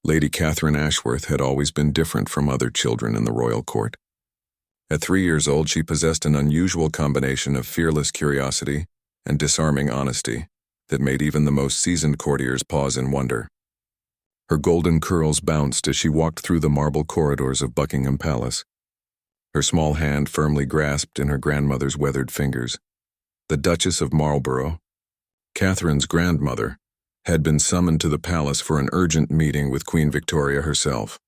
Lady Catherine Ashworth had always been different from other children in the royal court. At 3 years old, she possessed an unusual combination of fearless curiosity and disarming honesty that made even the most seasoned courtiers pause in wonder. Her golden curls bounced as she walked through the marble corridors of Buckingham Palace, her small hand firmly grasped in her grandmother's weathered fingers. The Duchess of Marlborough, Catherine's grandmother, had been summoned to the palace for an urgent meeting with Queen Victoria herself.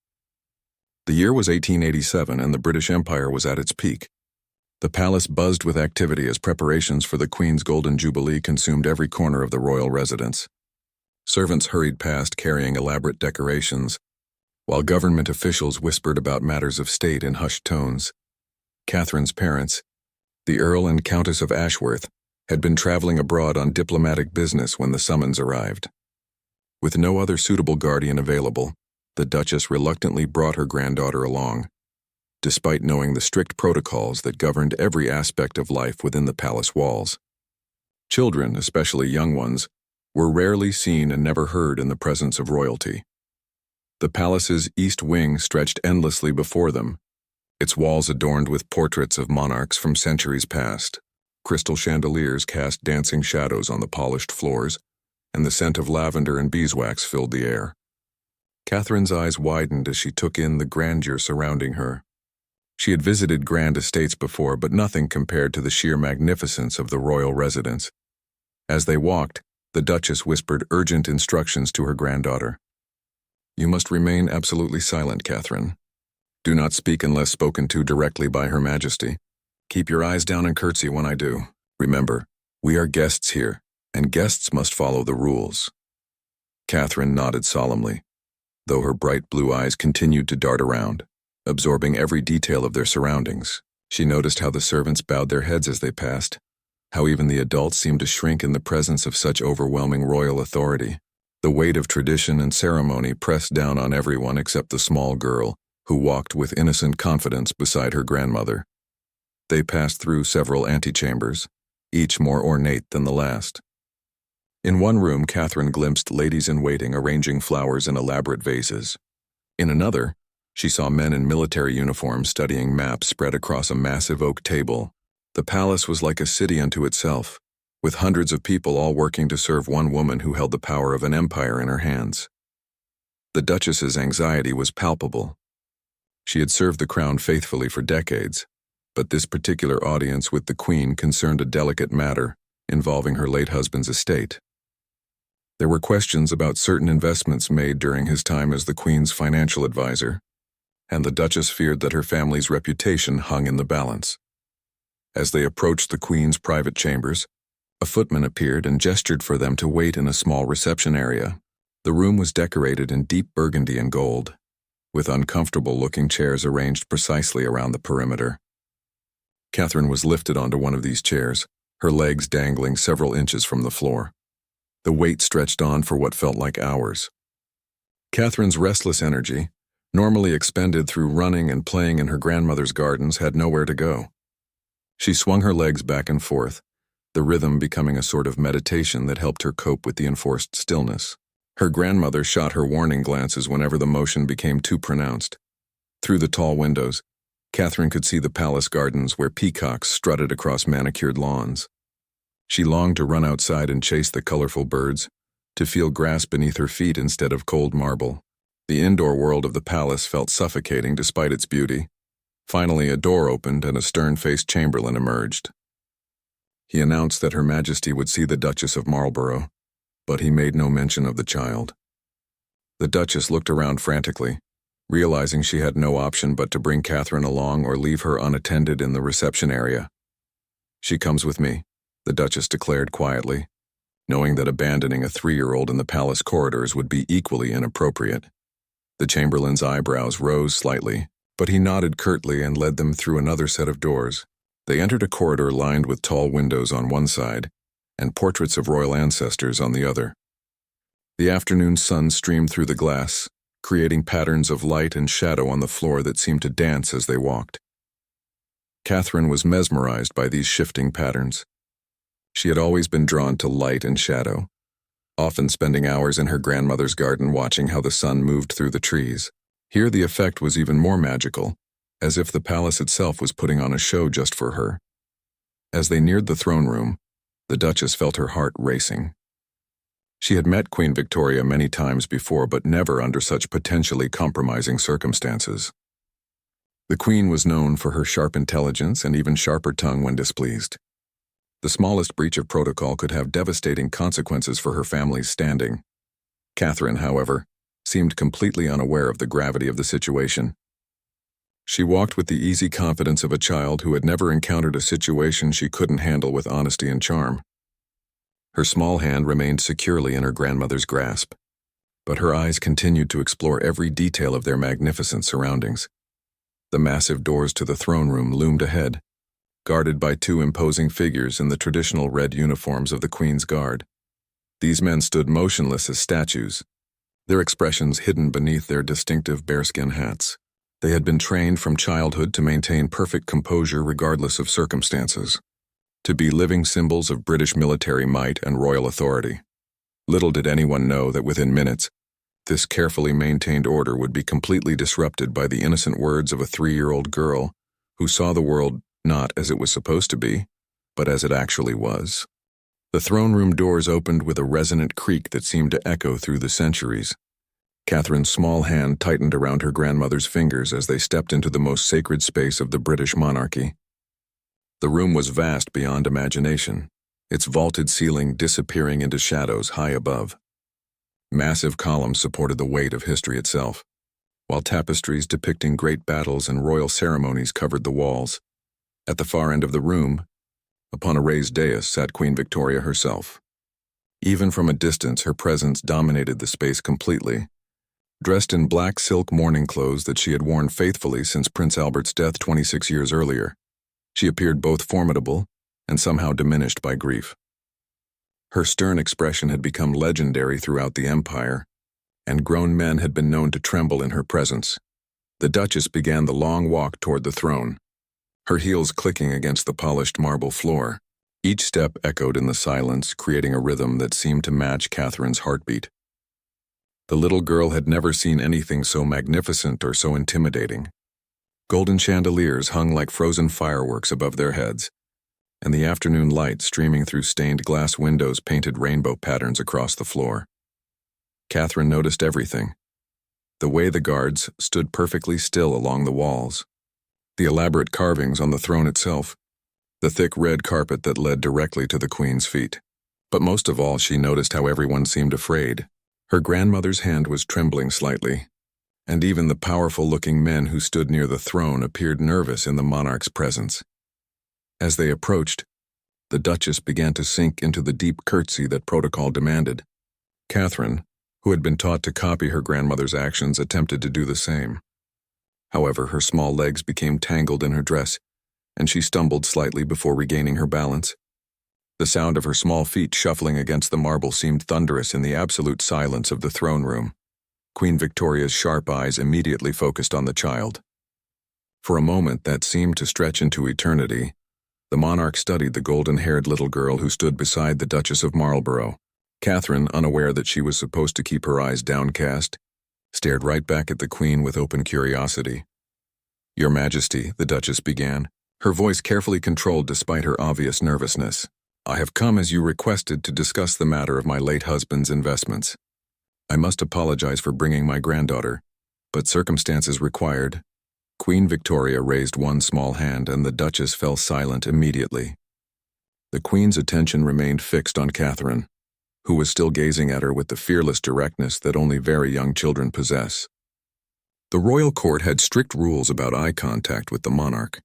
The year was 1887 and the British Empire was at its peak. The palace buzzed with activity as preparations for the Queen's Golden Jubilee consumed every corner of the royal residence. Servants hurried past carrying elaborate decorations, while government officials whispered about matters of state in hushed tones. Catherine's parents, the Earl and Countess of Ashworth, had been traveling abroad on diplomatic business when the summons arrived. With no other suitable guardian available, the Duchess reluctantly brought her granddaughter along, despite knowing the strict protocols that governed every aspect of life within the palace walls. Children, especially young ones, were rarely seen and never heard in the presence of royalty. The palace's east wing stretched endlessly before them, its walls adorned with portraits of monarchs from centuries past. Crystal chandeliers cast dancing shadows on the polished floors, and the scent of lavender and beeswax filled the air. Catherine's eyes widened as she took in the grandeur surrounding her. She had visited grand estates before, but nothing compared to the sheer magnificence of the royal residence. As they walked, the Duchess whispered urgent instructions to her granddaughter. "You must remain absolutely silent, Catherine. Do not speak unless spoken to directly by Her Majesty. Keep your eyes down and curtsy when I do. Remember, we are guests here, and guests must follow the rules." Catherine nodded solemnly, though her bright blue eyes continued to dart around, absorbing every detail of their surroundings. She noticed how the servants bowed their heads as they passed, how even the adults seemed to shrink in the presence of such overwhelming royal authority. The weight of tradition and ceremony pressed down on everyone except the small girl, who walked with innocent confidence beside her grandmother. They passed through several antechambers, each more ornate than the last. In one room, Catherine glimpsed ladies-in-waiting arranging flowers in elaborate vases. In another, she saw men in military uniforms studying maps spread across a massive oak table. The palace was like a city unto itself, with hundreds of people all working to serve one woman who held the power of an empire in her hands. The Duchess's anxiety was palpable. She had served the crown faithfully for decades, but this particular audience with the Queen concerned a delicate matter involving her late husband's estate. There were questions about certain investments made during his time as the Queen's financial advisor, and the Duchess feared that her family's reputation hung in the balance. As they approached the Queen's private chambers, a footman appeared and gestured for them to wait in a small reception area. The room was decorated in deep burgundy and gold, with uncomfortable-looking chairs arranged precisely around the perimeter. Catherine was lifted onto one of these chairs, her legs dangling several inches from the floor. The wait stretched on for what felt like hours. Catherine's restless energy, normally expended through running and playing in her grandmother's gardens, had nowhere to go. She swung her legs back and forth, the rhythm becoming a sort of meditation that helped her cope with the enforced stillness. Her grandmother shot her warning glances whenever the motion became too pronounced. Through the tall windows, Catherine could see the palace gardens where peacocks strutted across manicured lawns. She longed to run outside and chase the colorful birds, to feel grass beneath her feet instead of cold marble. The indoor world of the palace felt suffocating despite its beauty. Finally, a door opened and a stern-faced chamberlain emerged. He announced that Her Majesty would see the Duchess of Marlborough, but he made no mention of the child. The Duchess looked around frantically, realizing she had no option but to bring Catherine along or leave her unattended in the reception area. "She comes with me," the Duchess declared quietly, knowing that abandoning a 3-year-old in the palace corridors would be equally inappropriate. The chamberlain's eyebrows rose slightly, but he nodded curtly and led them through another set of doors. They entered a corridor lined with tall windows on one side and portraits of royal ancestors on the other. The afternoon sun streamed through the glass, creating patterns of light and shadow on the floor that seemed to dance as they walked. Catherine was mesmerized by these shifting patterns. She had always been drawn to light and shadow, often spending hours in her grandmother's garden watching how the sun moved through the trees. Here the effect was even more magical, as if the palace itself was putting on a show just for her. As they neared the throne room, the Duchess felt her heart racing. She had met Queen Victoria many times before, but never under such potentially compromising circumstances. The Queen was known for her sharp intelligence and even sharper tongue when displeased. The smallest breach of protocol could have devastating consequences for her family's standing. Catherine, however, seemed completely unaware of the gravity of the situation. She walked with the easy confidence of a child who had never encountered a situation she couldn't handle with honesty and charm. Her small hand remained securely in her grandmother's grasp, but her eyes continued to explore every detail of their magnificent surroundings. The massive doors to the throne room loomed ahead, guarded by two imposing figures in the traditional red uniforms of the Queen's Guard. These men stood motionless as statues, their expressions hidden beneath their distinctive bearskin hats. They had been trained from childhood to maintain perfect composure regardless of circumstances, to be living symbols of British military might and royal authority. Little did anyone know that within minutes, this carefully maintained order would be completely disrupted by the innocent words of a 3-year-old girl who saw the world not as it was supposed to be, but as it actually was. The throne room doors opened with a resonant creak that seemed to echo through the centuries. Catherine's small hand tightened around her grandmother's fingers as they stepped into the most sacred space of the British monarchy. The room was vast beyond imagination, its vaulted ceiling disappearing into shadows high above. Massive columns supported the weight of history itself, while tapestries depicting great battles and royal ceremonies covered the walls. At the far end of the room, upon a raised dais, sat Queen Victoria herself. Even from a distance, her presence dominated the space completely. Dressed in black silk mourning clothes that she had worn faithfully since Prince Albert's death 26 years earlier, she appeared both formidable and somehow diminished by grief. Her stern expression had become legendary throughout the empire, and grown men had been known to tremble in her presence. The Duchess began the long walk toward the throne, her heels clicking against the polished marble floor. Each step echoed in the silence, creating a rhythm that seemed to match Catherine's heartbeat. The little girl had never seen anything so magnificent or so intimidating. Golden chandeliers hung like frozen fireworks above their heads, and the afternoon light streaming through stained glass windows painted rainbow patterns across the floor. Catherine noticed everything. The way the guards stood perfectly still along the walls, the elaborate carvings on the throne itself, the thick red carpet that led directly to the Queen's feet. But most of all, she noticed how everyone seemed afraid. Her grandmother's hand was trembling slightly, and even the powerful-looking men who stood near the throne appeared nervous in the monarch's presence. As they approached, the Duchess began to sink into the deep curtsy that protocol demanded. Catherine, who had been taught to copy her grandmother's actions, attempted to do the same. However, her small legs became tangled in her dress, and she stumbled slightly before regaining her balance. The sound of her small feet shuffling against the marble seemed thunderous in the absolute silence of the throne room. Queen Victoria's sharp eyes immediately focused on the child. For a moment that seemed to stretch into eternity, the monarch studied the golden-haired little girl who stood beside the Duchess of Marlborough. Catherine, unaware that she was supposed to keep her eyes downcast, stared right back at the Queen with open curiosity. "Your Majesty," the Duchess began, her voice carefully controlled despite her obvious nervousness. "I have come as you requested to discuss the matter of my late husband's investments. I must apologize for bringing my granddaughter, but circumstances required." Queen Victoria raised one small hand and the Duchess fell silent immediately. The Queen's attention remained fixed on Catherine, who was still gazing at her with the fearless directness that only very young children possess. The royal court had strict rules about eye contact with the monarch,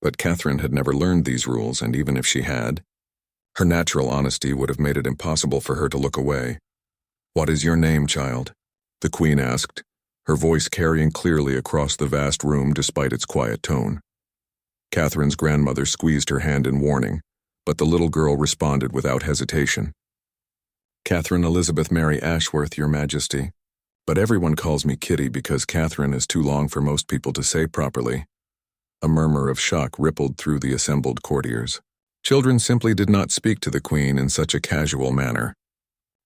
but Catherine had never learned these rules, and even if she had, her natural honesty would have made it impossible for her to look away. "What is your name, child?" the Queen asked, her voice carrying clearly across the vast room despite its quiet tone. Catherine's grandmother squeezed her hand in warning, but the little girl responded without hesitation. "Catherine Elizabeth Mary Ashworth, Your Majesty. But everyone calls me Kitty because Catherine is too long for most people to say properly." A murmur of shock rippled through the assembled courtiers. Children simply did not speak to the Queen in such a casual manner.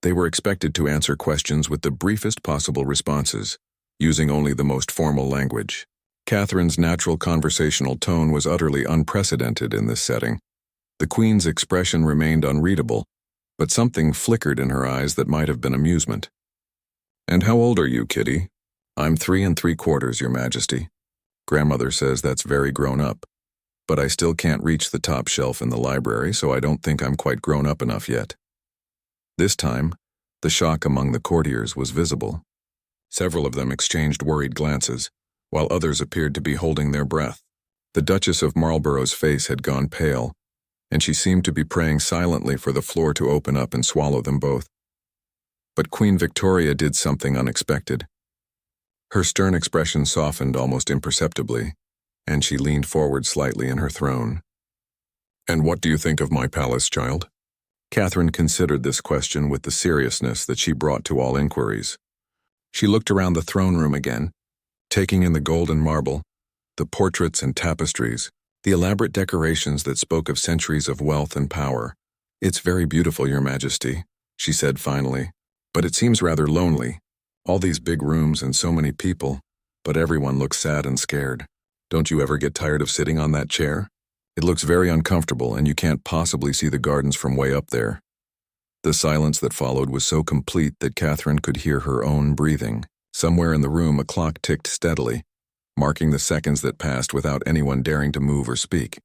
They were expected to answer questions with the briefest possible responses, using only the most formal language. Catherine's natural conversational tone was utterly unprecedented in this setting. The Queen's expression remained unreadable, but something flickered in her eyes that might have been amusement. "And how old are you, Kitty?" "I'm 3 3/4, Your Majesty. Grandmother says that's very grown up, but I still can't reach the top shelf in the library, so I don't think I'm quite grown up enough yet." This time, the shock among the courtiers was visible. Several of them exchanged worried glances, while others appeared to be holding their breath. The Duchess of Marlborough's face had gone pale, and she seemed to be praying silently for the floor to open up and swallow them both. But Queen Victoria did something unexpected. Her stern expression softened almost imperceptibly, and she leaned forward slightly in her throne. "And what do you think of my palace, child?" Catherine considered this question with the seriousness that she brought to all inquiries. She looked around the throne room again, taking in the gold and marble, the portraits and tapestries, the elaborate decorations that spoke of centuries of wealth and power. "It's very beautiful, Your Majesty," she said finally, "but it seems rather lonely. All these big rooms and so many people, but everyone looks sad and scared. Don't you ever get tired of sitting on that chair? It looks very uncomfortable, and you can't possibly see the gardens from way up there." The silence that followed was so complete that Catherine could hear her own breathing. Somewhere in the room a clock ticked steadily, marking the seconds that passed without anyone daring to move or speak.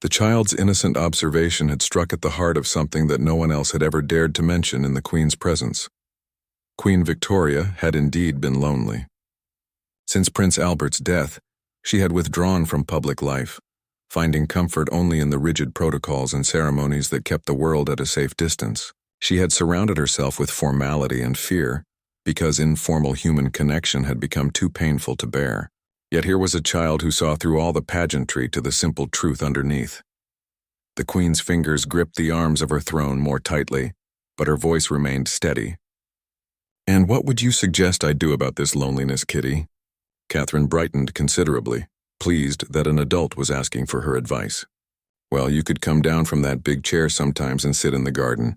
The child's innocent observation had struck at the heart of something that no one else had ever dared to mention in the Queen's presence. Queen Victoria had indeed been lonely. Since Prince Albert's death, she had withdrawn from public life, finding comfort only in the rigid protocols and ceremonies that kept the world at a safe distance. She had surrounded herself with formality and fear, because informal human connection had become too painful to bear. Yet here was a child who saw through all the pageantry to the simple truth underneath. The Queen's fingers gripped the arms of her throne more tightly, but her voice remained steady. "And what would you suggest I do about this loneliness, Kitty?" Catherine brightened considerably, pleased that an adult was asking for her advice. "Well, you could come down from that big chair sometimes and sit in the garden.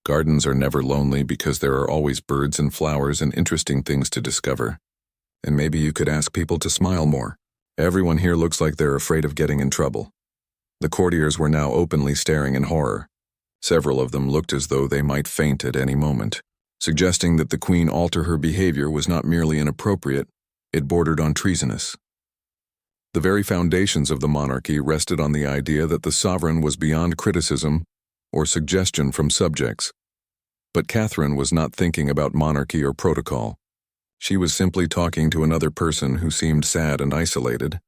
Gardens are never lonely because there are always birds and flowers and interesting things to discover. And maybe you could ask people to smile more. Everyone here looks like they're afraid of getting in trouble." The courtiers were now openly staring in horror. Several of them looked as though they might faint at any moment, suggesting that the Queen alter her behavior was not merely inappropriate, it bordered on treasonous. The very foundations of the monarchy rested on the idea that the sovereign was beyond criticism or suggestion from subjects. But Catherine was not thinking about monarchy or protocol. She was simply talking to another person who seemed sad and isolated,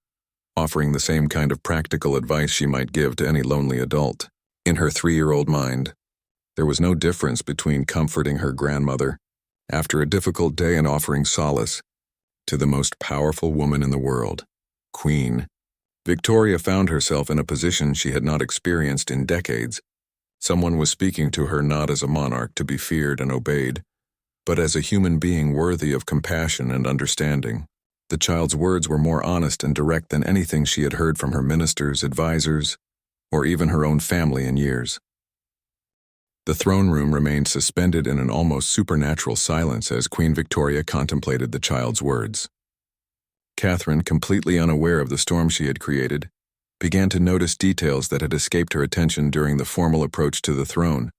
offering the same kind of practical advice she might give to any lonely adult. In her 3-year-old mind, there was no difference between comforting her grandmother after a difficult day and offering solace to the most powerful woman in the world, Queen. Victoria found herself in a position she had not experienced in decades. Someone was speaking to her not as a monarch to be feared and obeyed, but as a human being worthy of compassion and understanding. The child's words were more honest and direct than anything she had heard from her ministers, advisors, or even her own family in years. The throne room remained suspended in an almost supernatural silence as Queen Victoria contemplated the child's words. Catherine, completely unaware of the storm she had created, began to notice details that had escaped her attention during the formal approach to the throne.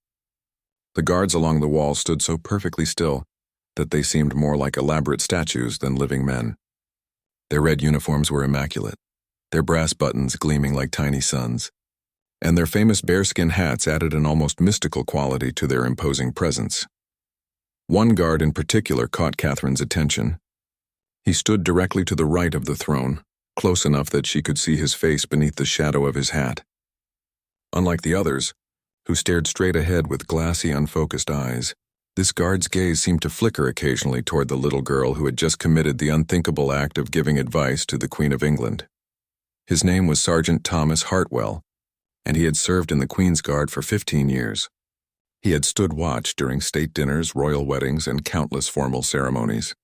The guards along the wall stood so perfectly still that they seemed more like elaborate statues than living men. Their red uniforms were immaculate, their brass buttons gleaming like tiny suns, and their famous bearskin hats added an almost mystical quality to their imposing presence. One guard in particular caught Catherine's attention. He stood directly to the right of the throne, close enough that she could see his face beneath the shadow of his hat. Unlike the others, who stared straight ahead with glassy, unfocused eyes, this guard's gaze seemed to flicker occasionally toward the little girl who had just committed the unthinkable act of giving advice to the Queen of England. His name was Sergeant Thomas Hartwell, and he had served in the Queen's Guard for 15 years. He had stood watch during state dinners, royal weddings, and countless formal ceremonies.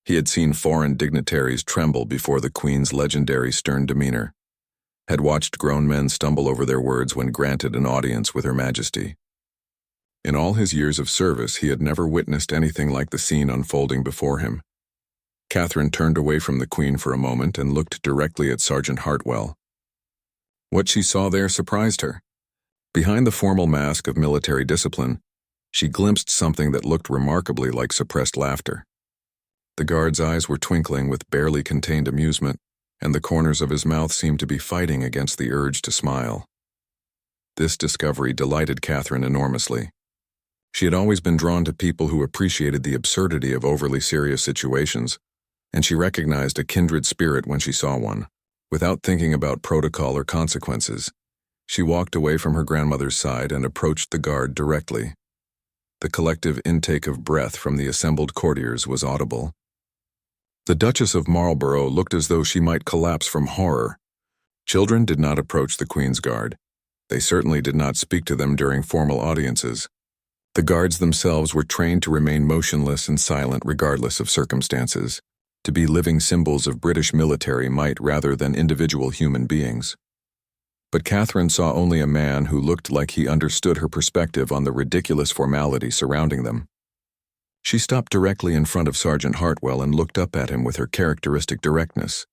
He had seen foreign dignitaries tremble before the Queen's legendary stern demeanor, had watched grown men stumble over their words when granted an audience with Her Majesty. In all his years of service, he had never witnessed anything like the scene unfolding before him. Catherine turned away from the Queen for a moment and looked directly at Sergeant Hartwell. What she saw there surprised her. Behind the formal mask of military discipline, she glimpsed something that looked remarkably like suppressed laughter. The guard's eyes were twinkling with barely contained amusement, and the corners of his mouth seemed to be fighting against the urge to smile. This discovery delighted Catherine enormously. She had always been drawn to people who appreciated the absurdity of overly serious situations, and she recognized a kindred spirit when she saw one. Without thinking about protocol or consequences, she walked away from her grandmother's side and approached the guard directly. The collective intake of breath from the assembled courtiers was audible. The Duchess of Marlborough looked as though she might collapse from horror. Children did not approach the Queen's Guard. They certainly did not speak to them during formal audiences. The guards themselves were trained to remain motionless and silent regardless of circumstances, to be living symbols of British military might rather than individual human beings. But Catherine saw only a man who looked like he understood her perspective on the ridiculous formality surrounding them. She stopped directly in front of Sergeant Hartwell and looked up at him with her characteristic directness.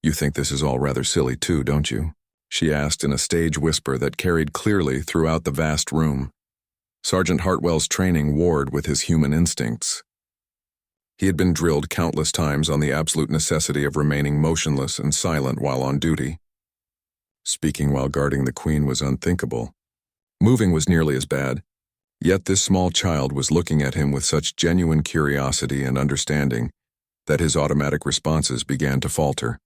"You think this is all rather silly too, don't you?" she asked in a stage whisper that carried clearly throughout the vast room. Sergeant Hartwell's training warred with his human instincts. He had been drilled countless times on the absolute necessity of remaining motionless and silent while on duty. Speaking while guarding the Queen was unthinkable. Moving was nearly as bad. Yet this small child was looking at him with such genuine curiosity and understanding that his automatic responses began to falter.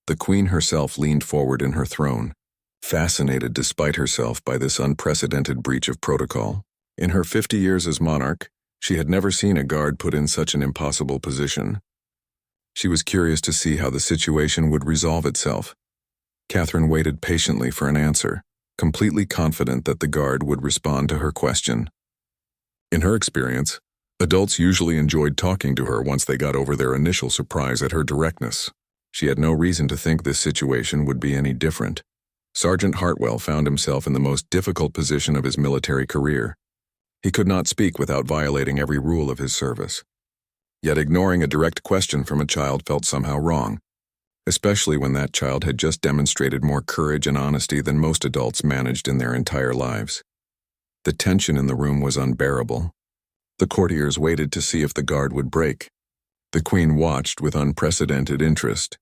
The Queen herself leaned forward in her throne, fascinated despite herself by this unprecedented breach of protocol. In her 50 years as monarch, she had never seen a guard put in such an impossible position. She was curious to see how the situation would resolve itself. Catherine waited patiently for an answer, completely confident that the guard would respond to her question. In her experience, adults usually enjoyed talking to her once they got over their initial surprise at her directness. She had no reason to think this situation would be any different. Sergeant Hartwell found himself in the most difficult position of his military career. He could not speak without violating every rule of his service. Yet ignoring a direct question from a child felt somehow wrong, especially when that child had just demonstrated more courage and honesty than most adults managed in their entire lives. The tension in the room was unbearable. The courtiers waited to see if the guard would break. The Queen watched with unprecedented interest,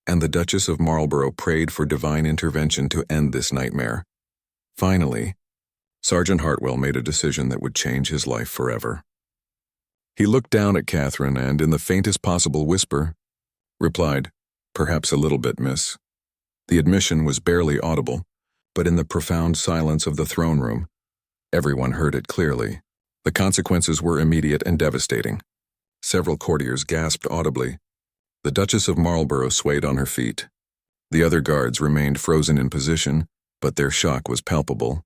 and the Duchess of Marlborough prayed for divine intervention to end this nightmare. Finally, Sergeant Hartwell made a decision that would change his life forever. He looked down at Catherine and, in the faintest possible whisper, replied, "Perhaps a little bit, miss." The admission was barely audible, but in the profound silence of the throne room, everyone heard it clearly. The consequences were immediate and devastating. Several courtiers gasped audibly. The Duchess of Marlborough swayed on her feet. The other guards remained frozen in position, but their shock was palpable.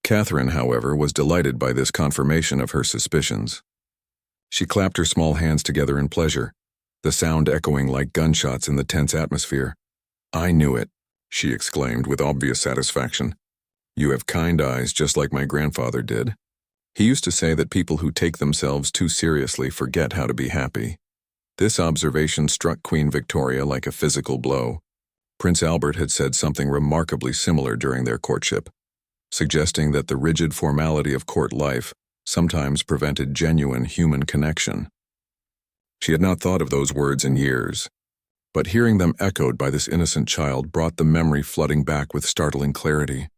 Catherine, however, was delighted by this confirmation of her suspicions. She clapped her small hands together in pleasure, the sound echoing like gunshots in the tense atmosphere. "I knew it," she exclaimed with obvious satisfaction. "You have kind eyes just like my grandfather did. He used to say that people who take themselves too seriously forget how to be happy." This observation struck Queen Victoria like a physical blow. Prince Albert had said something remarkably similar during their courtship, suggesting that the rigid formality of court life sometimes prevented genuine human connection. She had not thought of those words in years, but hearing them echoed by this innocent child brought the memory flooding back with startling clarity.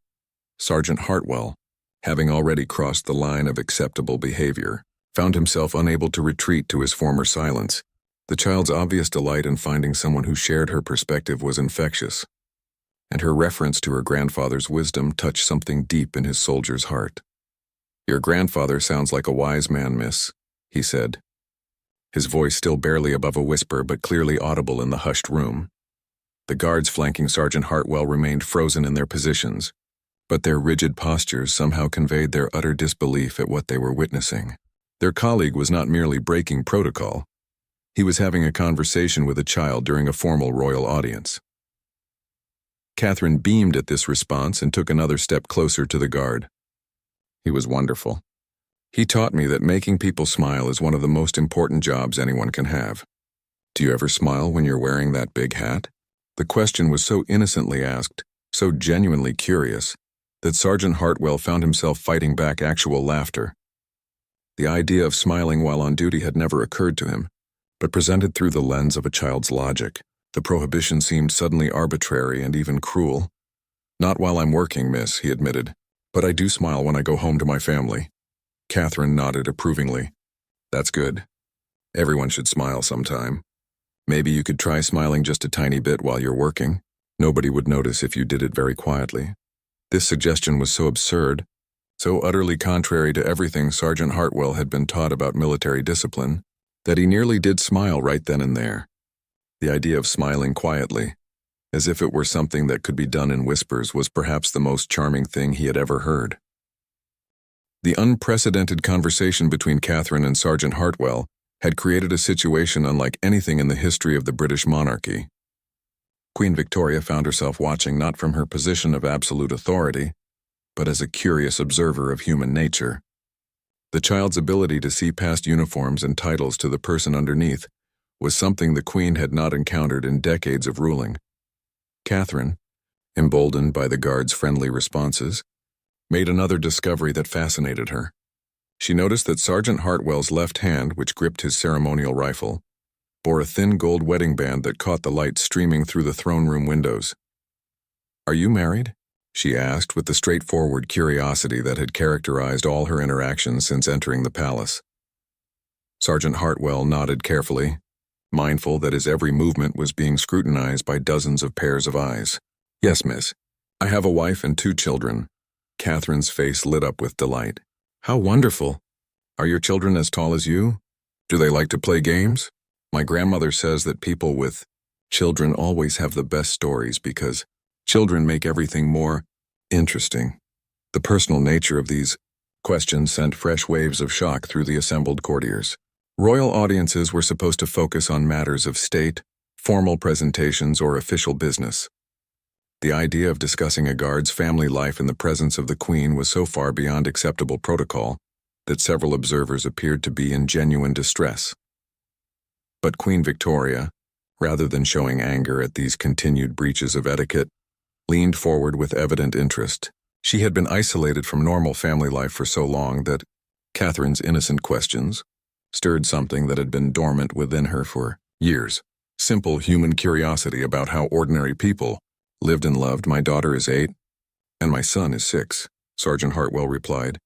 Sergeant Hartwell, having already crossed the line of acceptable behavior, found himself unable to retreat to his former silence. The child's obvious delight in finding someone who shared her perspective was infectious, and her reference to her grandfather's wisdom touched something deep in his soldier's heart. "Your grandfather sounds like a wise man, miss," he said, his voice still barely above a whisper but clearly audible in the hushed room. The guards flanking Sergeant Hartwell remained frozen in their positions, but their rigid postures somehow conveyed their utter disbelief at what they were witnessing. Their colleague was not merely breaking protocol. He was having a conversation with a child during a formal royal audience. Catherine beamed at this response and took another step closer to the guard. He was wonderful. He taught me that making people smile is one of the most important jobs anyone can have. Do you ever smile when you're wearing that big hat? The question was so innocently asked, so genuinely curious, that Sergeant Hartwell found himself fighting back actual laughter. The idea of smiling while on duty had never occurred to him, but presented through the lens of a child's logic, the prohibition seemed suddenly arbitrary and even cruel. "Not while I'm working, miss," he admitted, "but I do smile when I go home to my family." Catherine nodded approvingly. "That's good. Everyone should smile sometime. Maybe you could try smiling just a tiny bit while you're working. Nobody would notice if you did it very quietly." This suggestion was so absurd, so utterly contrary to everything Sergeant Hartwell had been taught about military discipline, that he nearly did smile right then and there. The idea of smiling quietly, as if it were something that could be done in whispers, was perhaps the most charming thing he had ever heard. The unprecedented conversation between Catherine and Sergeant Hartwell had created a situation unlike anything in the history of the British monarchy. Queen Victoria found herself watching not from her position of absolute authority, but as a curious observer of human nature. The child's ability to see past uniforms and titles to the person underneath was something the Queen had not encountered in decades of ruling. Catherine, emboldened by the guard's friendly responses, made another discovery that fascinated her. She noticed that Sergeant Hartwell's left hand, which gripped his ceremonial rifle, bore a thin gold wedding band that caught the light streaming through the throne room windows. "Are you married?" she asked with the straightforward curiosity that had characterized all her interactions since entering the palace. Sergeant Hartwell nodded carefully, mindful that his every movement was being scrutinized by dozens of pairs of eyes. "Yes, miss. I have a wife and 2 children. Catherine's face lit up with delight. "How wonderful! Are your children as tall as you? Do they like to play games? My grandmother says that people with children always have the best stories because children make everything more interesting." The personal nature of these questions sent fresh waves of shock through the assembled courtiers. Royal audiences were supposed to focus on matters of state, formal presentations, or official business. The idea of discussing a guard's family life in the presence of the Queen was so far beyond acceptable protocol that several observers appeared to be in genuine distress. But Queen Victoria, rather than showing anger at these continued breaches of etiquette, leaned forward with evident interest. She had been isolated from normal family life for so long that Catherine's innocent questions stirred something that had been dormant within her for years. Simple human curiosity about how ordinary people lived and loved. "My daughter is 8, and my son is 6, Sergeant Hartwell replied,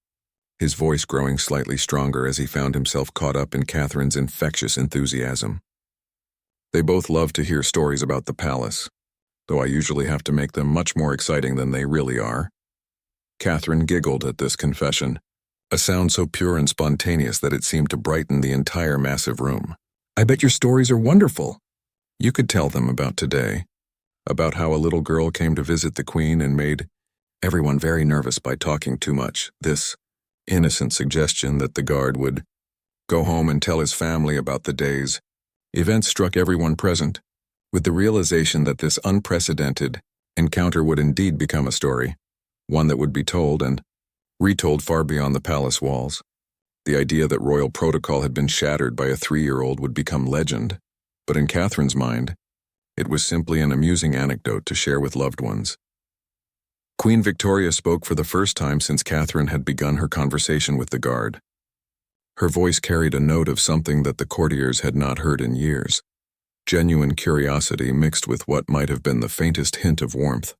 his voice growing slightly stronger as he found himself caught up in Catherine's infectious enthusiasm. "They both love to hear stories about the palace, though I usually have to make them much more exciting than they really are." Catherine giggled at this confession, a sound so pure and spontaneous that it seemed to brighten the entire massive room. "I bet your stories are wonderful. You could tell them about today, about how a little girl came to visit the Queen and made everyone very nervous by talking too much." This innocent suggestion that the guard would go home and tell his family about the day's events struck everyone present, with the realization that this unprecedented encounter would indeed become a story, one that would be told and retold far beyond the palace walls. The idea that royal protocol had been shattered by a 3-year-old would become legend, but in Catherine's mind, it was simply an amusing anecdote to share with loved ones. Queen Victoria spoke for the first time since Catherine had begun her conversation with the guard. Her voice carried a note of something that the courtiers had not heard in years, genuine curiosity mixed with what might have been the faintest hint of warmth.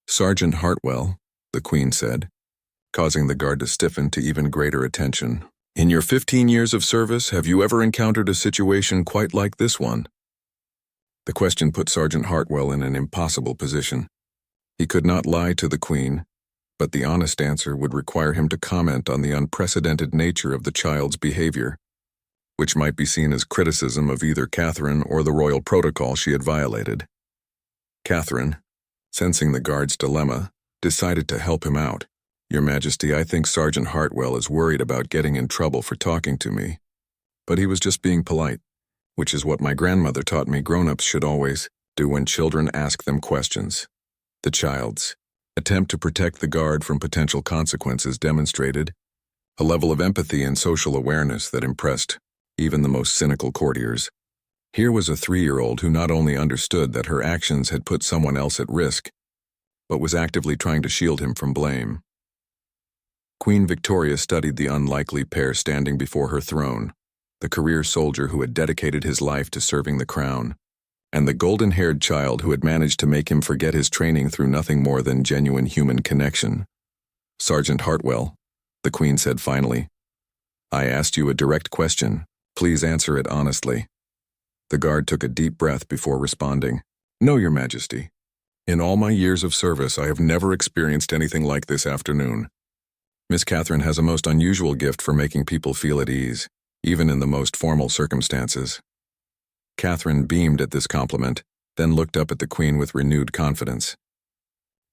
"Sergeant Hartwell," the Queen said, causing the guard to stiffen to even greater attention, "in your 15 years of service, have you ever encountered a situation quite like this one?" The question put Sergeant Hartwell in an impossible position. He could not lie to the Queen, but the honest answer would require him to comment on the unprecedented nature of the child's behavior, which might be seen as criticism of either Catherine or the royal protocol she had violated. Catherine, sensing the guard's dilemma, decided to help him out. "Your Majesty, I think Sergeant Hartwell is worried about getting in trouble for talking to me, but he was just being polite, which is what my grandmother taught me grown-ups should always do when children ask them questions." The child's attempt to protect the guard from potential consequences demonstrated a level of empathy and social awareness that impressed even the most cynical courtiers. Here was a 3-year-old who not only understood that her actions had put someone else at risk, but was actively trying to shield him from blame. Queen Victoria studied the unlikely pair standing before her throne, the career soldier who had dedicated his life to serving the crown, and the golden-haired child who had managed to make him forget his training through nothing more than genuine human connection. "Sergeant Hartwell," the Queen said finally, "I asked you a direct question. Please answer it honestly." The guard took a deep breath before responding, "No, Your Majesty. In all my years of service, I have never experienced anything like this afternoon. Miss Catherine has a most unusual gift for making people feel at ease, even in the most formal circumstances." Catherine beamed at this compliment, then looked up at the Queen with renewed confidence.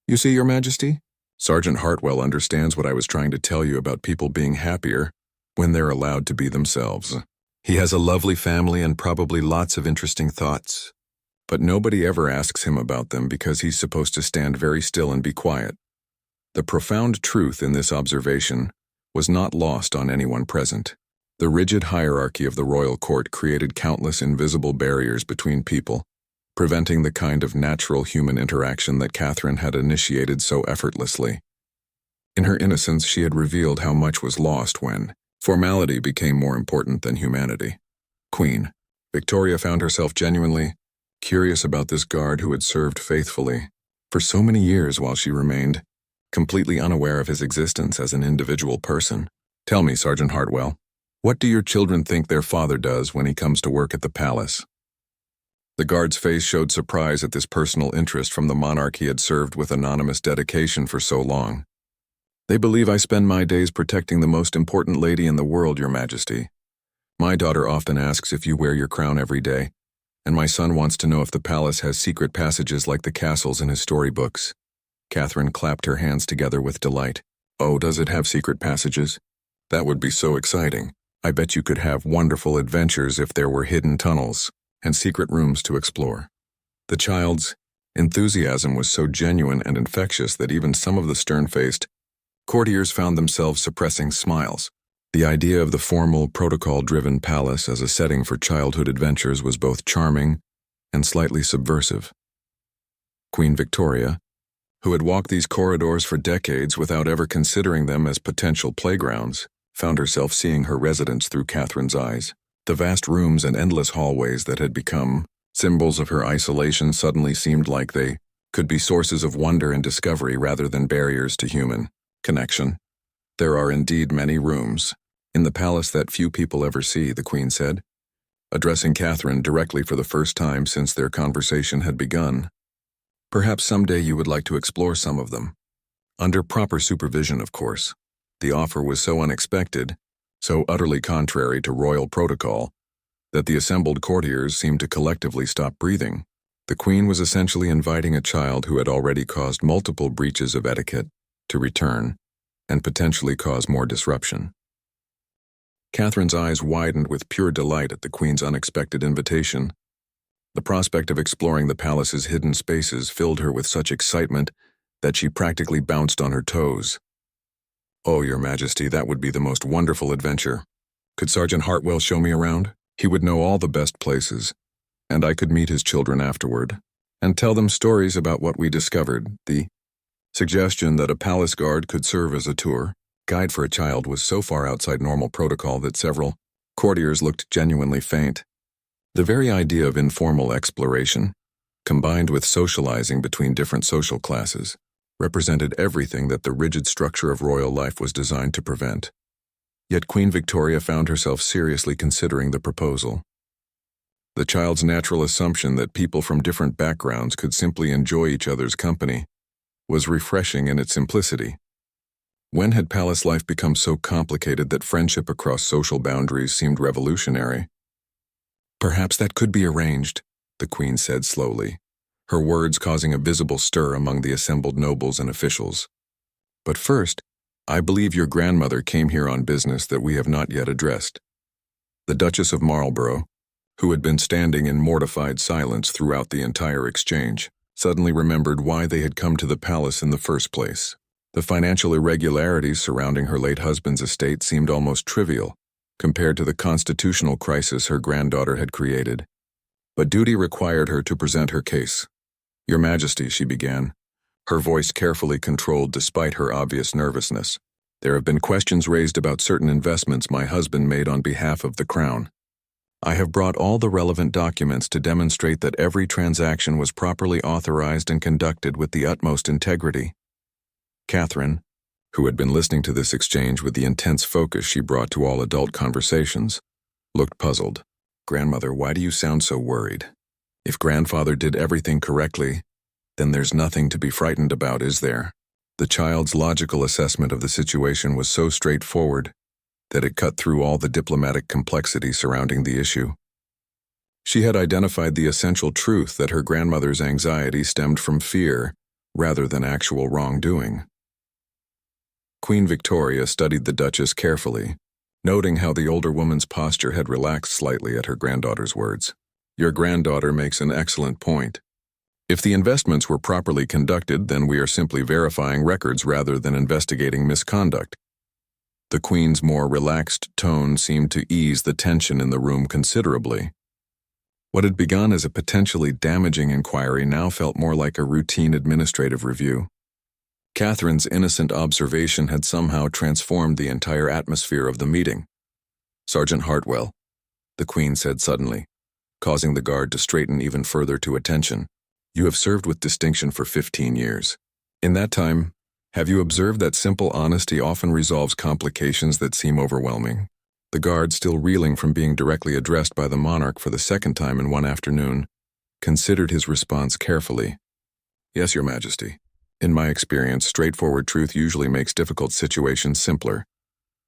"You see, Your Majesty, Sergeant Hartwell understands what I was trying to tell you about people being happier when they're allowed to be themselves. He has a lovely family and probably lots of interesting thoughts, but nobody ever asks him about them because he's supposed to stand very still and be quiet." The profound truth in this observation was not lost on anyone present. The rigid hierarchy of the royal court created countless invisible barriers between people, preventing the kind of natural human interaction that Catherine had initiated so effortlessly. In her innocence, she had revealed how much was lost when formality became more important than humanity. Queen Victoria found herself genuinely curious about this guard who had served faithfully for so many years while she remained completely unaware of his existence as an individual person. "Tell me, Sergeant Hartwell, what do your children think their father does when he comes to work at the palace?" The guard's face showed surprise at this personal interest from the monarch he had served with anonymous dedication for so long. "They believe I spend my days protecting the most important lady in the world, Your Majesty. My daughter often asks if you wear your crown every day, and my son wants to know if the palace has secret passages like the castles in his storybooks." Catherine clapped her hands together with delight. "Oh, does it have secret passages? That would be so exciting. I bet you could have wonderful adventures if there were hidden tunnels and secret rooms to explore." The child's enthusiasm was so genuine and infectious that even some of the stern-faced courtiers found themselves suppressing smiles. The idea of the formal, protocol-driven palace as a setting for childhood adventures was both charming and slightly subversive. Queen Victoria, who had walked these corridors for decades without ever considering them as potential playgrounds, found herself seeing her residence through Catherine's eyes. The vast rooms and endless hallways that had become symbols of her isolation suddenly seemed like they could be sources of wonder and discovery rather than barriers to human connection. "There are indeed many rooms in the palace that few people ever see," the Queen said, addressing Catherine directly for the first time since their conversation had begun. "Perhaps someday you would like to explore some of them. Under proper supervision, of course." The offer was so unexpected, so utterly contrary to royal protocol, that the assembled courtiers seemed to collectively stop breathing. The Queen was essentially inviting a child who had already caused multiple breaches of etiquette to return and potentially cause more disruption. Catherine's eyes widened with pure delight at the Queen's unexpected invitation. The prospect of exploring the palace's hidden spaces filled her with such excitement that she practically bounced on her toes. "Oh, Your Majesty, that would be the most wonderful adventure. Could Sergeant Hartwell show me around? He would know all the best places, and I could meet his children afterward and tell them stories about what we discovered." The suggestion that a palace guard could serve as a tour guide for a child was so far outside normal protocol that several courtiers looked genuinely faint. The very idea of informal exploration, combined with socializing between different social classes, represented everything that the rigid structure of royal life was designed to prevent. Yet Queen Victoria found herself seriously considering the proposal. The child's natural assumption that people from different backgrounds could simply enjoy each other's company was refreshing in its simplicity. When had palace life become so complicated that friendship across social boundaries seemed revolutionary? "Perhaps that could be arranged," the Queen said slowly, her words causing a visible stir among the assembled nobles and officials. "But first, I believe your grandmother came here on business that we have not yet addressed." The Duchess of Marlborough, who had been standing in mortified silence throughout the entire exchange, suddenly remembered why they had come to the palace in the first place. The financial irregularities surrounding her late husband's estate seemed almost trivial compared to the constitutional crisis her granddaughter had created. But duty required her to present her case. "Your Majesty," she began, her voice carefully controlled despite her obvious nervousness. "There have been questions raised about certain investments my husband made on behalf of the Crown. I have brought all the relevant documents to demonstrate that every transaction was properly authorized and conducted with the utmost integrity." Catherine, who had been listening to this exchange with the intense focus she brought to all adult conversations, looked puzzled. "Grandmother, why do you sound so worried? If grandfather did everything correctly, then there's nothing to be frightened about, is there?" The child's logical assessment of the situation was so straightforward that it cut through all the diplomatic complexity surrounding the issue. She had identified the essential truth that her grandmother's anxiety stemmed from fear rather than actual wrongdoing. Queen Victoria studied the Duchess carefully, noting how the older woman's posture had relaxed slightly at her granddaughter's words. "Your granddaughter makes an excellent point. If the investments were properly conducted, then we are simply verifying records rather than investigating misconduct." The Queen's more relaxed tone seemed to ease the tension in the room considerably. What had begun as a potentially damaging inquiry now felt more like a routine administrative review. Catherine's innocent observation had somehow transformed the entire atmosphere of the meeting. "Sergeant Hartwell," the Queen said suddenly, causing the guard to straighten even further to attention. "You have served with distinction for 15 years. In that time, have you observed that simple honesty often resolves complications that seem overwhelming?" The guard, still reeling from being directly addressed by the monarch for the second time in one afternoon, considered his response carefully. "Yes, Your Majesty. In my experience, straightforward truth usually makes difficult situations simpler."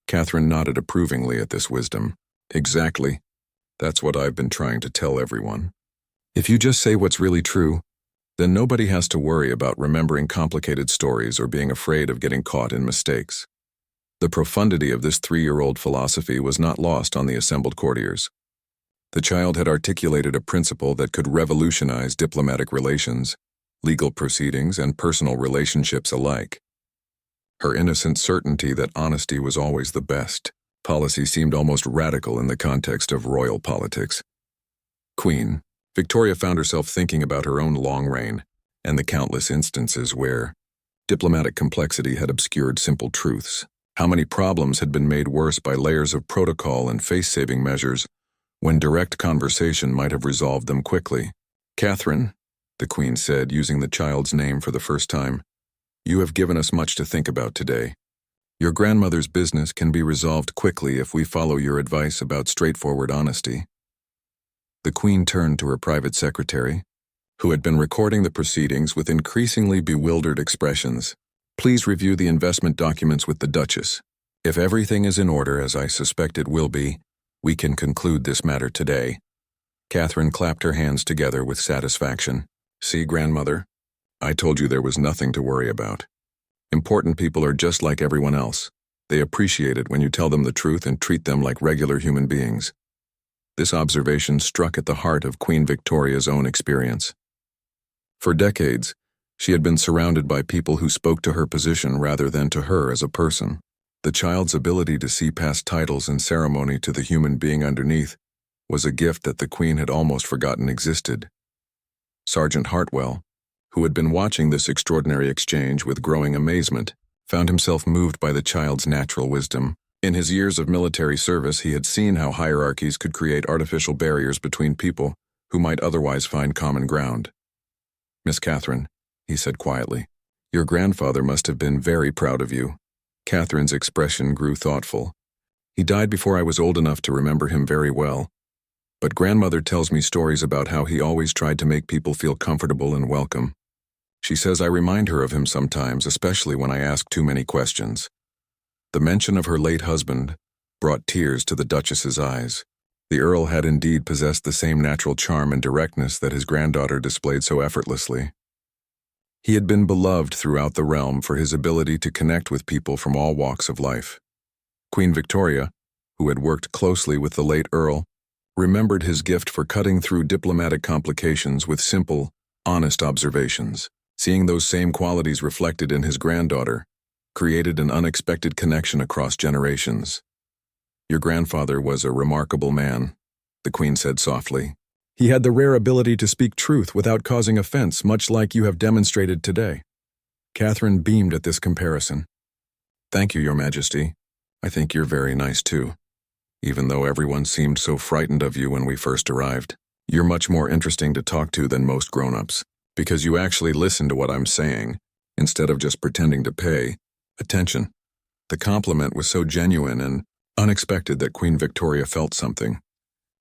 Catherine nodded approvingly at this wisdom. "Exactly. That's what I've been trying to tell everyone. If you just say what's really true, then nobody has to worry about remembering complicated stories or being afraid of getting caught in mistakes." The profundity of this 3-year-old philosophy was not lost on the assembled courtiers. The child had articulated a principle that could revolutionize diplomatic relations, legal proceedings, and personal relationships alike. Her innocent certainty that honesty was always the best policy seemed almost radical in the context of royal politics. Queen Victoria found herself thinking about her own long reign and the countless instances where diplomatic complexity had obscured simple truths. How many problems had been made worse by layers of protocol and face-saving measures when direct conversation might have resolved them quickly. "Catherine," the Queen said, using the child's name for the first time, "you have given us much to think about today. Your grandmother's business can be resolved quickly if we follow your advice about straightforward honesty." The Queen turned to her private secretary, who had been recording the proceedings with increasingly bewildered expressions. "Please review the investment documents with the Duchess. If everything is in order, as I suspect it will be, we can conclude this matter today." Catherine clapped her hands together with satisfaction. "See, grandmother, I told you there was nothing to worry about. Important people are just like everyone else. They appreciate it when you tell them the truth and treat them like regular human beings." This observation struck at the heart of Queen Victoria's own experience. For decades, she had been surrounded by people who spoke to her position rather than to her as a person. The child's ability to see past titles and ceremony to the human being underneath was a gift that the Queen had almost forgotten existed. Sergeant Hartwell, who had been watching this extraordinary exchange with growing amazement, found himself moved by the child's natural wisdom. In his years of military service, he had seen how hierarchies could create artificial barriers between people who might otherwise find common ground. "Miss Catherine," he said quietly, "your grandfather must have been very proud of you." Catherine's expression grew thoughtful. "He died before I was old enough to remember him very well. But grandmother tells me stories about how he always tried to make people feel comfortable and welcome. She says I remind her of him sometimes, especially when I ask too many questions." The mention of her late husband brought tears to the Duchess's eyes. The Earl had indeed possessed the same natural charm and directness that his granddaughter displayed so effortlessly. He had been beloved throughout the realm for his ability to connect with people from all walks of life. Queen Victoria, who had worked closely with the late Earl, remembered his gift for cutting through diplomatic complications with simple, honest observations. Seeing those same qualities reflected in his granddaughter created an unexpected connection across generations. Your grandfather was a remarkable man, the Queen said softly. He had the rare ability to speak truth without causing offense, much like you have demonstrated today. Catherine beamed at this comparison. Thank you, Your Majesty. I think you're very nice too. Even though everyone seemed so frightened of you when we first arrived, you're much more interesting to talk to than most grown-ups, because you actually listen to what I'm saying, instead of just pretending to pay attention. The compliment was so genuine and unexpected that Queen Victoria felt something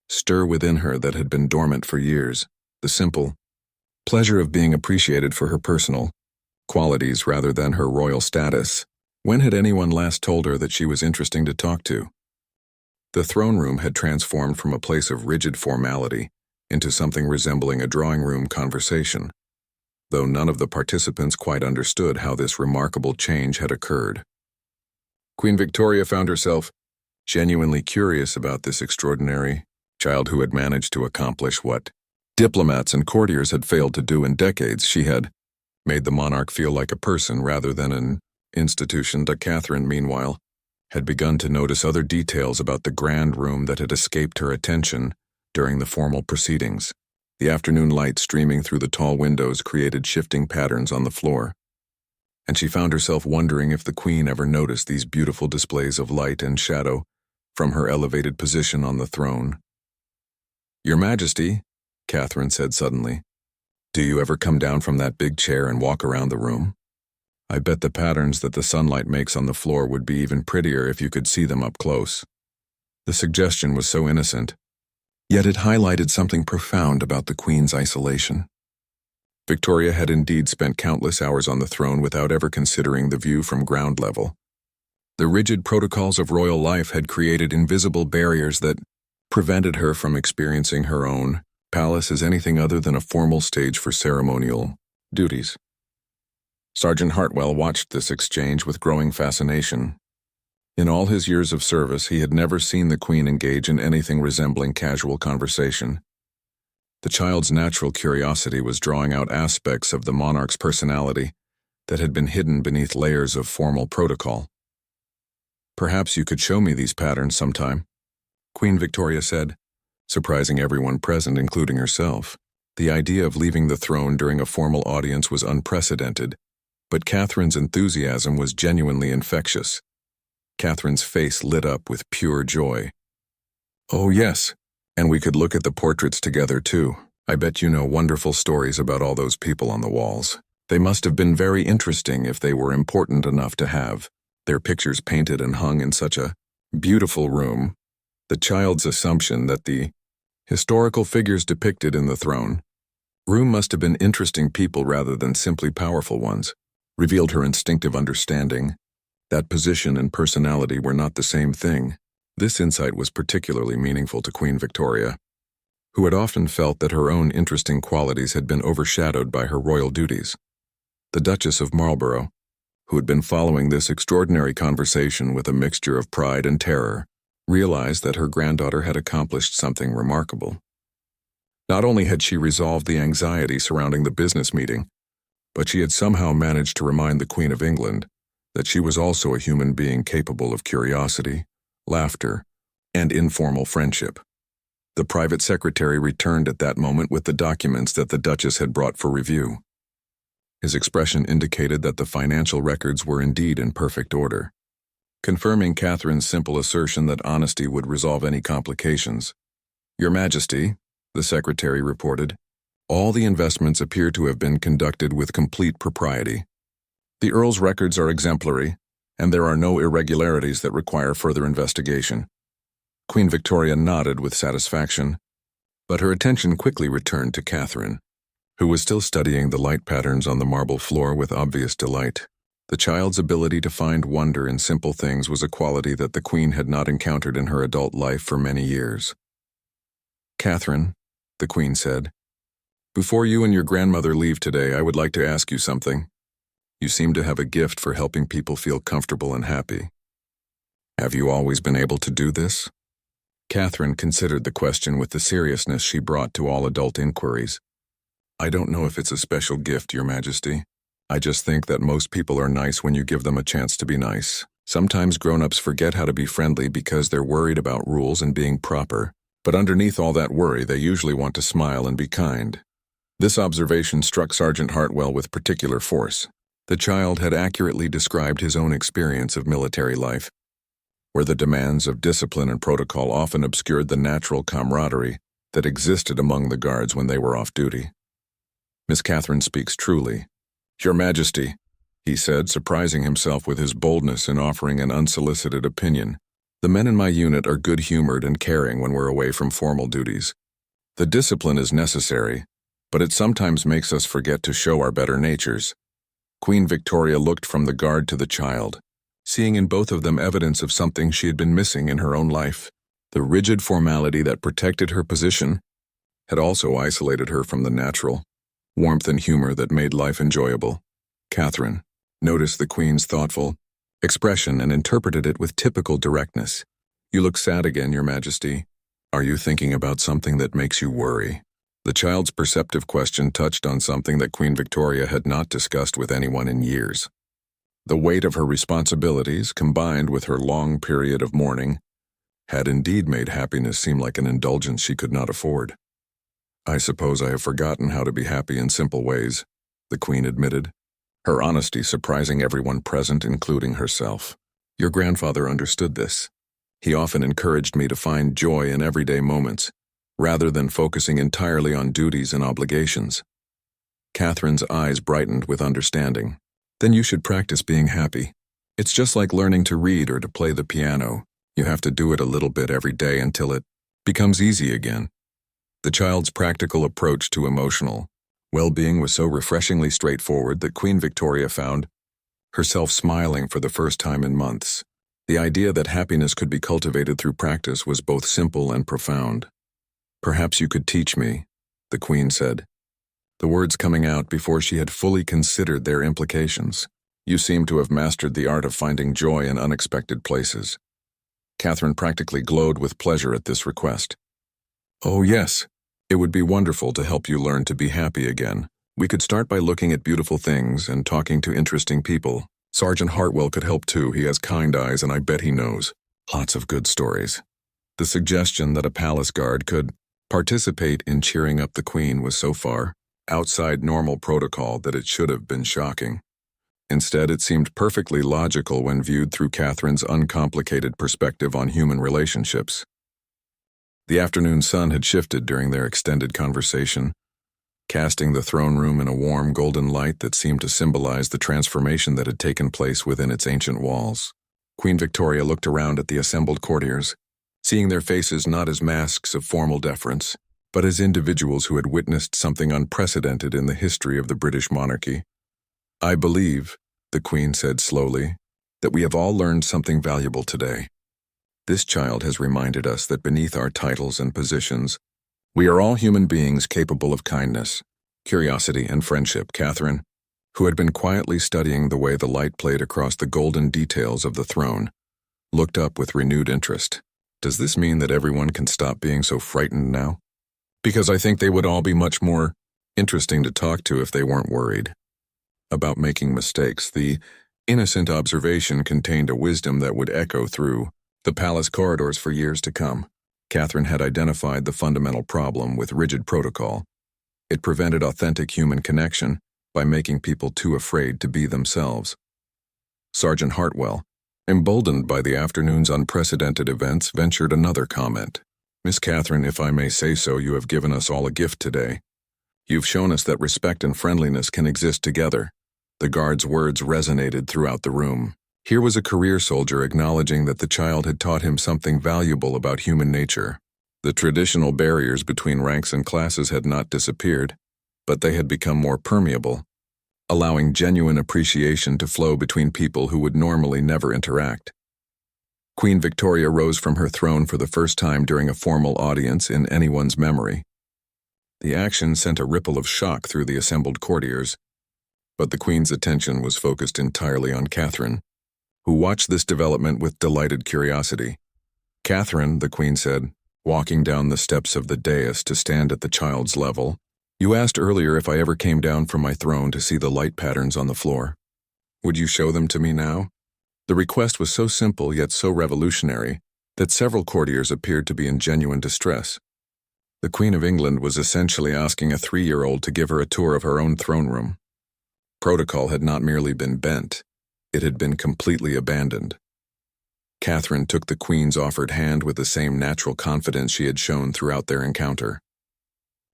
stir within her that had been dormant for years, the simple pleasure of being appreciated for her personal qualities rather than her royal status. When had anyone last told her that she was interesting to talk to? The throne room had transformed from a place of rigid formality into something resembling a drawing room conversation, though none of the participants quite understood how this remarkable change had occurred. Queen Victoria found herself genuinely curious about this extraordinary child who had managed to accomplish what diplomats and courtiers had failed to do in decades. She had made the monarch feel like a person rather than an institution. Catherine, meanwhile, had begun to notice other details about the grand room that had escaped her attention during the formal proceedings. The afternoon light streaming through the tall windows created shifting patterns on the floor, and she found herself wondering if the Queen ever noticed these beautiful displays of light and shadow from her elevated position on the throne. Your Majesty, Catherine said suddenly, do you ever come down from that big chair and walk around the room? I bet the patterns that the sunlight makes on the floor would be even prettier if you could see them up close. The suggestion was so innocent, yet it highlighted something profound about the Queen's isolation. Victoria had indeed spent countless hours on the throne without ever considering the view from ground level. The rigid protocols of royal life had created invisible barriers that prevented her from experiencing her own palace as anything other than a formal stage for ceremonial duties. Sergeant Hartwell watched this exchange with growing fascination. In all his years of service, he had never seen the Queen engage in anything resembling casual conversation. The child's natural curiosity was drawing out aspects of the monarch's personality that had been hidden beneath layers of formal protocol. Perhaps you could show me these patterns sometime, Queen Victoria said, surprising everyone present, including herself. The idea of leaving the throne during a formal audience was unprecedented, but Catherine's enthusiasm was genuinely infectious. Catherine's face lit up with pure joy. Oh yes, and we could look at the portraits together too. I bet you know wonderful stories about all those people on the walls. They must have been very interesting if they were important enough to have their pictures painted and hung in such a beautiful room. The child's assumption that the historical figures depicted in the throne room must have been interesting people rather than simply powerful ones, revealed her instinctive understanding that position and personality were not the same thing. This insight was particularly meaningful to Queen Victoria, who had often felt that her own interesting qualities had been overshadowed by her royal duties. The Duchess of Marlborough, who had been following this extraordinary conversation with a mixture of pride and terror, realized that her granddaughter had accomplished something remarkable. Not only had she resolved the anxiety surrounding the business meeting, but she had somehow managed to remind the Queen of England that she was also a human being capable of curiosity, laughter, and informal friendship. The private secretary returned at that moment with the documents that the Duchess had brought for review. His expression indicated that the financial records were indeed in perfect order, confirming Catherine's simple assertion that honesty would resolve any complications. Your Majesty, the secretary reported, all the investments appear to have been conducted with complete propriety. The Earl's records are exemplary, and there are no irregularities that require further investigation. Queen Victoria nodded with satisfaction, but her attention quickly returned to Catherine, who was still studying the light patterns on the marble floor with obvious delight. The child's ability to find wonder in simple things was a quality that the Queen had not encountered in her adult life for many years. Catherine, the Queen said, before you and your grandmother leave today, I would like to ask you something. You seem to have a gift for helping people feel comfortable and happy. Have you always been able to do this? Catherine considered the question with the seriousness she brought to all adult inquiries. I don't know if it's a special gift, Your Majesty. I just think that most people are nice when you give them a chance to be nice. Sometimes grown-ups forget how to be friendly because they're worried about rules and being proper. But underneath all that worry, they usually want to smile and be kind. This observation struck Sergeant Hartwell with particular force. The child had accurately described his own experience of military life, where the demands of discipline and protocol often obscured the natural camaraderie that existed among the guards when they were off duty. Miss Catherine speaks truly. Your Majesty, he said, surprising himself with his boldness in offering an unsolicited opinion. The men in my unit are good-humored and caring when we're away from formal duties. The discipline is necessary, but it sometimes makes us forget to show our better natures. Queen Victoria looked from the guard to the child, seeing in both of them evidence of something she had been missing in her own life. The rigid formality that protected her position had also isolated her from the natural warmth and humor that made life enjoyable. Catherine noticed the Queen's thoughtful expression and interpreted it with typical directness. You look sad again, Your Majesty. Are you thinking about something that makes you worry? The child's perceptive question touched on something that Queen Victoria had not discussed with anyone in years. The weight of her responsibilities, combined with her long period of mourning, had indeed made happiness seem like an indulgence she could not afford. I suppose I have forgotten how to be happy in simple ways, the Queen admitted, her honesty surprising everyone present, including herself. Your grandfather understood this. He often encouraged me to find joy in everyday moments, rather than focusing entirely on duties and obligations. Catherine's eyes brightened with understanding. Then you should practice being happy. It's just like learning to read or to play the piano. You have to do it a little bit every day until it becomes easy again. The child's practical approach to emotional well-being was so refreshingly straightforward that Queen Victoria found herself smiling for the first time in months. The idea that happiness could be cultivated through practice was both simple and profound. Perhaps you could teach me, the Queen said, the words coming out before she had fully considered their implications. You seem to have mastered the art of finding joy in unexpected places. Catherine practically glowed with pleasure at this request. Oh yes, it would be wonderful to help you learn to be happy again. We could start by looking at beautiful things and talking to interesting people. Sergeant Hartwell could help too. He has kind eyes and I bet he knows lots of good stories. The suggestion that a palace guard could participate in cheering up the Queen was so far outside normal protocol that it should have been shocking. Instead, it seemed perfectly logical when viewed through Catherine's uncomplicated perspective on human relationships. The afternoon sun had shifted during their extended conversation, casting the throne room in a warm golden light that seemed to symbolize the transformation that had taken place within its ancient walls. Queen Victoria looked around at the assembled courtiers, seeing their faces not as masks of formal deference, but as individuals who had witnessed something unprecedented in the history of the British monarchy. I believe, the Queen said slowly, that we have all learned something valuable today. This child has reminded us that beneath our titles and positions, we are all human beings capable of kindness, curiosity, and friendship. Catherine, who had been quietly studying the way the light played across the golden details of the throne, looked up with renewed interest. Does this mean that everyone can stop being so frightened now? Because I think they would all be much more interesting to talk to if they weren't worried about making mistakes. The innocent observation contained a wisdom that would echo through the palace corridors for years to come. Catherine had identified the fundamental problem with rigid protocol. It prevented authentic human connection by making people too afraid to be themselves. Sergeant Hartwell, emboldened by the afternoon's unprecedented events, ventured another comment. Miss Catherine, if I may say so, you have given us all a gift today. You've shown us that respect and friendliness can exist together. The guard's words resonated throughout the room. Here was a career soldier acknowledging that the child had taught him something valuable about human nature. The traditional barriers between ranks and classes had not disappeared, but they had become more permeable, allowing genuine appreciation to flow between people who would normally never interact. Queen Victoria rose from her throne for the first time during a formal audience in anyone's memory. The action sent a ripple of shock through the assembled courtiers, but the Queen's attention was focused entirely on Catherine, who watched this development with delighted curiosity. Catherine, the Queen said, walking down the steps of the dais to stand at the child's level, You asked earlier if I ever came down from my throne to see the light patterns on the floor. Would you show them to me now? The request was so simple yet so revolutionary that several courtiers appeared to be in genuine distress. The Queen of England was essentially asking a 3-year-old to give her a tour of her own throne room. Protocol had not merely been bent, it had been completely abandoned. Catherine took the Queen's offered hand with the same natural confidence she had shown throughout their encounter.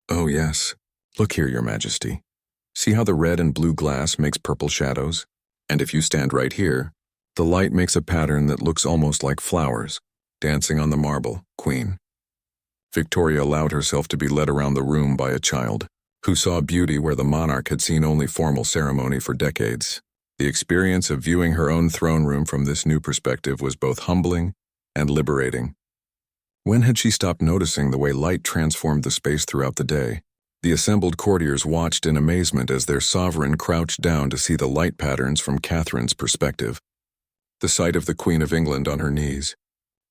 "Oh yes, look here, Your Majesty. See how the red and blue glass makes purple shadows? And if you stand right here, the light makes a pattern that looks almost like flowers, dancing on the marble, Queen." Victoria allowed herself to be led around the room by a child, who saw beauty where the monarch had seen only formal ceremony for decades. The experience of viewing her own throne room from this new perspective was both humbling and liberating. When had she stopped noticing the way light transformed the space throughout the day? The assembled courtiers watched in amazement as their sovereign crouched down to see the light patterns from Catherine's perspective. The sight of the Queen of England on her knees,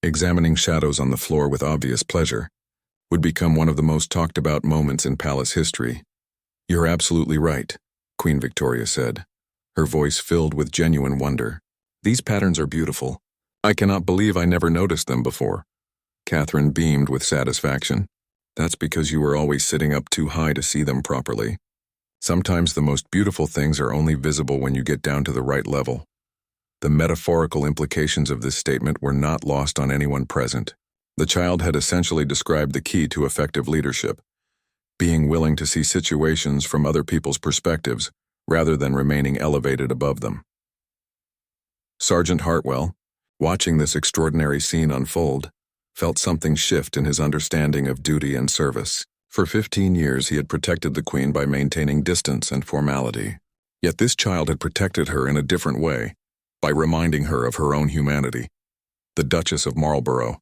examining shadows on the floor with obvious pleasure, would become one of the most talked about moments in palace history. "You're absolutely right," Queen Victoria said, her voice filled with genuine wonder. "These patterns are beautiful. I cannot believe I never noticed them before." Catherine beamed with satisfaction. "That's because you were always sitting up too high to see them properly. Sometimes the most beautiful things are only visible when you get down to the right level." The metaphorical implications of this statement were not lost on anyone present. The child had essentially described the key to effective leadership, being willing to see situations from other people's perspectives rather than remaining elevated above them. Sergeant Hartwell, watching this extraordinary scene unfold, felt something shift in his understanding of duty and service. For 15 years he had protected the Queen by maintaining distance and formality. Yet this child had protected her in a different way, by reminding her of her own humanity. The Duchess of Marlborough,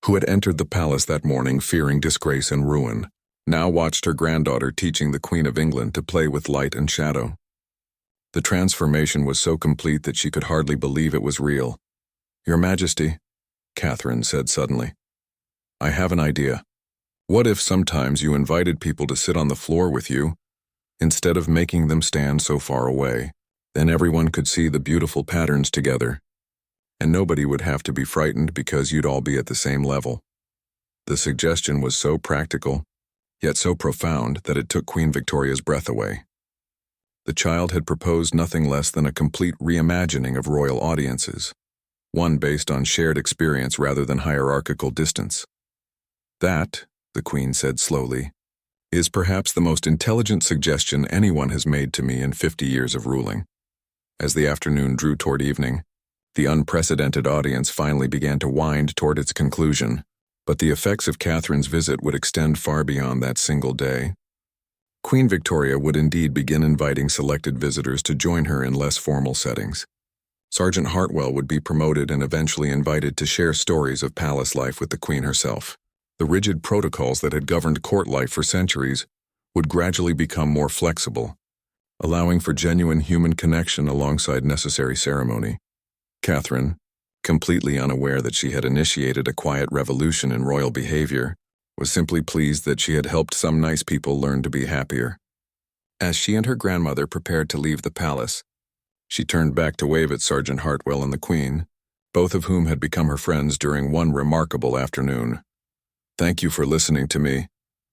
who had entered the palace that morning fearing disgrace and ruin, now watched her granddaughter teaching the Queen of England to play with light and shadow. The transformation was so complete that she could hardly believe it was real. "Your Majesty," Catherine said suddenly, "I have an idea. What if sometimes you invited people to sit on the floor with you, instead of making them stand so far away? Then everyone could see the beautiful patterns together, and nobody would have to be frightened because you'd all be at the same level." The suggestion was so practical, yet so profound that it took Queen Victoria's breath away. The child had proposed nothing less than a complete reimagining of royal audiences, one based on shared experience rather than hierarchical distance. "That," the Queen said slowly, "is perhaps the most intelligent suggestion anyone has made to me in 50 years of ruling." As the afternoon drew toward evening, the unprecedented audience finally began to wind toward its conclusion, but the effects of Catherine's visit would extend far beyond that single day. Queen Victoria would indeed begin inviting selected visitors to join her in less formal settings. Sergeant Hartwell would be promoted and eventually invited to share stories of palace life with the Queen herself. The rigid protocols that had governed court life for centuries would gradually become more flexible, allowing for genuine human connection alongside necessary ceremony. Catherine, completely unaware that she had initiated a quiet revolution in royal behavior, was simply pleased that she had helped some nice people learn to be happier. As she and her grandmother prepared to leave the palace, she turned back to wave at Sergeant Hartwell and the Queen, both of whom had become her friends during one remarkable afternoon. "Thank you for listening to me,"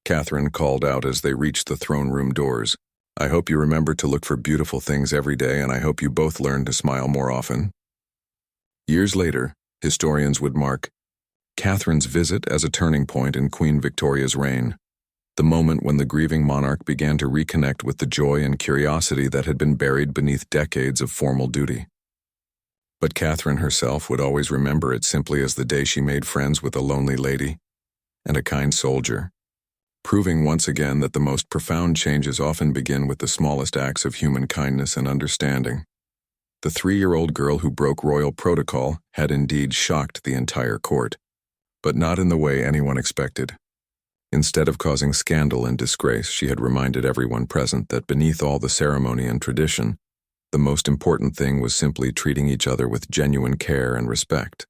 Catherine called out as they reached the throne room doors. "I hope you remember to look for beautiful things every day, and I hope you both learn to smile more often." Years later, historians would mark Catherine's visit as a turning point in Queen Victoria's reign, the moment when the grieving monarch began to reconnect with the joy and curiosity that had been buried beneath decades of formal duty. But Catherine herself would always remember it simply as the day she made friends with a lonely lady and a kind soldier, proving once again that the most profound changes often begin with the smallest acts of human kindness and understanding. The 3-year-old girl who broke royal protocol had indeed shocked the entire court, but not in the way anyone expected. Instead of causing scandal and disgrace, she had reminded everyone present that beneath all the ceremony and tradition, the most important thing was simply treating each other with genuine care and respect.